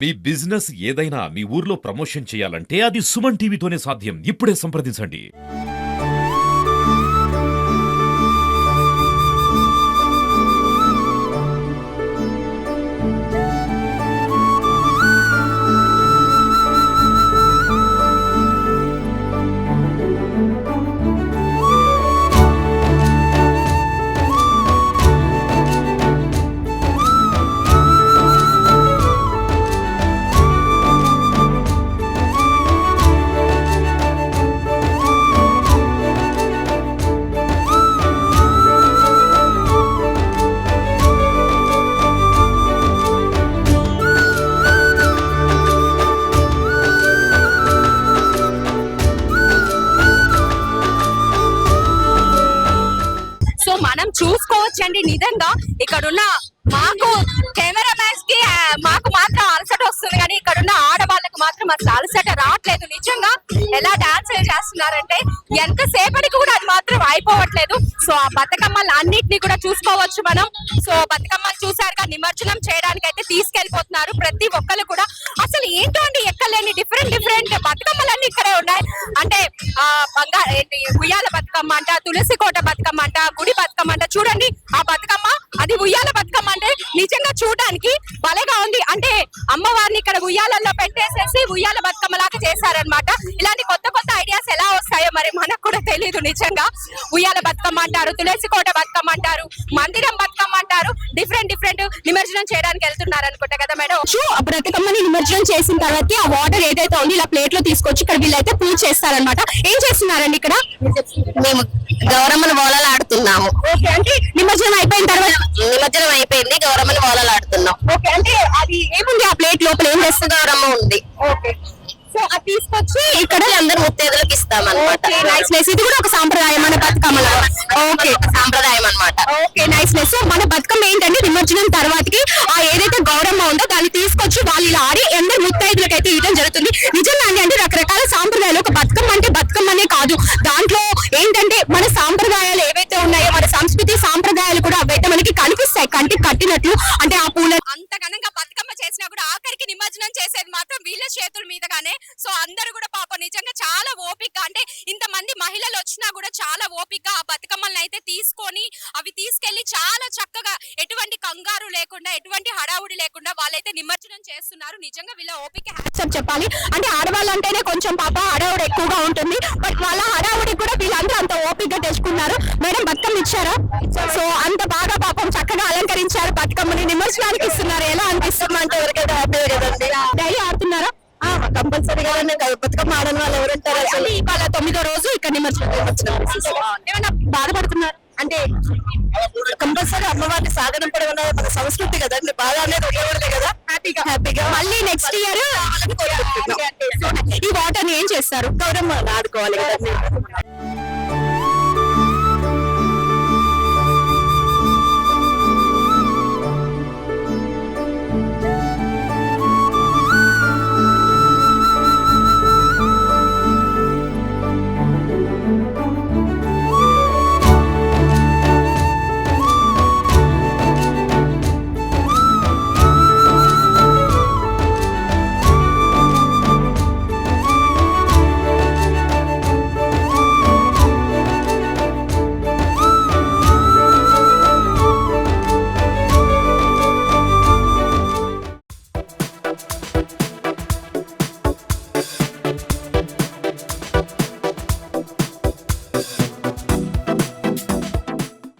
మీ business ఏదైనా మీ ఊర్లో promotion చేయాలంటే అది సుమన్ టీవీతోనే సాధ్యం. ఇప్పుడే సంప్రదించండి. సో మనం చూసుకోవచ్చండి నిజంగా ఇక్కడున్న మాకు కెమెరామ్యాన్స్ కి మాకు మాత్రం అలసట వస్తుంది కానీ ఇక్కడున్న ఆడవాళ్ళకి మాత్రం అసలు అలసట రావట్లేదు. నిజంగా ఎలా డాన్స్ చేస్తున్నారంటే ఎంతసేపటికి కూడా అది మాత్రం అయిపోవట్లేదు. సో ఆ బతుకమ్మలు అన్నిటిని కూడా చూసుకోవచ్చు మనం. సో బతుకమ్మలు చూసారుగా, నిమజ్జనం చేయడానికి అయితే తీసుకెళ్లిపోతున్నారు ప్రతి ఒక్కరు కూడా. అసలు ఏంటో అండి ఎక్కలేని డిఫరెంట్ బతుకమ్మలన్నీ ఇక్కడే ఉన్నాయి. అంటే ఉయ్యాల బతుకమ్మ అంట, తులసి కోట బతుకమ్మ అంట, గుడి బతుకమ్మ అంట. చూడండి ఆ బతుకమ్మ, అది ఉయ్యాల బతుకమ్మ అంటే నిజంగా చూడడానికి భలేగా ఉంది. అంటే అమ్మవారిని ఇక్కడ ఉయ్యాలలో పెట్టేసేసి ఉయ్యాల బతుకమ్మ లాగా చేశారనమాట. ఇలాంటి కొత్త ఐడియాస్ ఎలా వస్తాయో మరి మనకు కూడా తెలియదు. నిజంగా ఉయ్యాల బతుకమ్మ అంటారు, తులసి కోట బతుకమ్మ అంటారు, మందిరం బతుకమ్మ అంటారు. డిఫరెంట్ నిమజ్జనం చేయడానికి వెళ్తున్నారు అనుకుంటా కదా మేడం. బతుకమ్మని నిమజ్జనం చేసిన తర్వాత ఆ వాటర్ ఏదైతే ఉంది ఇలా ప్లేట్ లో తీసుకొచ్చి ఇక్కడ వీళ్ళైతే పూజ చేస్తారనమాట. ఏం చేస్తున్నారండి ఇక్కడ? మేము గౌరమ్మను బోలాలు ఆడుతున్నాము. ఓకే, అంటే నిమజ్జనం అయిపోయిన తర్వాత నిమజ్జనం అయిపోయింది, గౌరమ్మను బోలాలు ఆడుతున్నాం. ఓకే, అంటే అది ఏముంది ఆ ప్లేట్ లోపల? ఏం చేస్తుంది? గౌరమ్మ ఉంది. ఓకే, సో అది తీసుకొచ్చి ఇక్కడ అందరు ముత్తేదులకు ఇస్తామన్నమాట. నైస్. ఇది కూడా ఒక సాంప్రదాయం మన బతుకమ్మలో. ఓకే, సాంప్రదాయం అన్నమాట. Okay, nice. సో మన బతుకమ్మ ఏంటంటే నిమజ్జనం తర్వాతకి ఆ ఏదైతే గౌరమ్మ ఉందో దాన్ని తీసుకొచ్చి వాళ్ళు ఇలా ఆడి అందరు ముత్తైదులకు అయితే ఇవ్వడం జరుగుతుంది. నిజంగా అంటే రకరకాల సాంప్రదాయాలు. ఒక బతుకమ్మ అంటే బతుకమ్మనే కాదు, దాంట్లో ఏంటంటే మన సాంప్రదాయాలు ఏవైతే ఉన్నాయో, మన సంస్కృతి సాంప్రదాయాలు కూడా అవైతే మనకి కనిపిస్తాయి కంటికి కట్టినట్లు. అంటే ఆ పూల అంత ఘనంగా బతుకమ్మ చేసినా కూడా ఆఖరికి నిమజ్జనం చేసేది మాత్రం వీళ్ళ చేతుల మీదగానే. సో అందరూ కూడా పాపం నిజంగా చాలా ఓపిక, అంటే ఇంతమంది మహిళలు వచ్చినా కూడా చాలా ఓపిక ఆ బతుకమ్మల్ని అయితే తీసుకొని అవి తీసుకెళ్లి చాలా చక్కగా ఎటువంటి కంగారు లేకుండా ఎటువంటి హడావుడి లేకుండా వాళ్ళైతే నిమజ్జనం చేస్తున్నారు. నిజంగా వీళ్ళ ఓపిక హ్యాట్సాప్ చెప్పాలి. అంటే ఆడవాళ్ళు అంటేనే కొంచెం పాప హడావుడి ఎక్కువగా ఉంటుంది, బట్ వాళ్ళ హడావుడి కూడా వీళ్ళందరూ అంత ఓపికగా తెచ్చుకున్నారు. మేడం బతుకమ్మ ఇచ్చారా? సో అంత బాగా పాపం చక్కగా అలంకరించారు బతుకమ్మని, నిమజ్జనానికి ఇస్తున్నారు. ఎలా అనిపిస్తుంది అంటే ఎవరికైతే హ్యాపీ కదండి. డైలీ ఆడుతున్నారా? కంపల్సరీగా బతుకమ్మ ఆడని వాళ్ళు ఎవరుంటారు? అసలు ఇవాళ 9వ రోజు ఇక్కడ నిమజ్జనం. ఏమైనా బాధపడుతున్నారు? అంటే కంపల్సరీ అమ్మవారిని సాగనంపడం అనేది మన సంస్కృతి కదండి. బాధ అనేది ఉపయోగపడదు కదా. హ్యాపీగా మళ్ళీ నెక్స్ట్ ఇయర్ ఈ వాటర్ ని ఏం చేస్తారు? గౌరమ్మ ఆడుకోవాలి కదండి.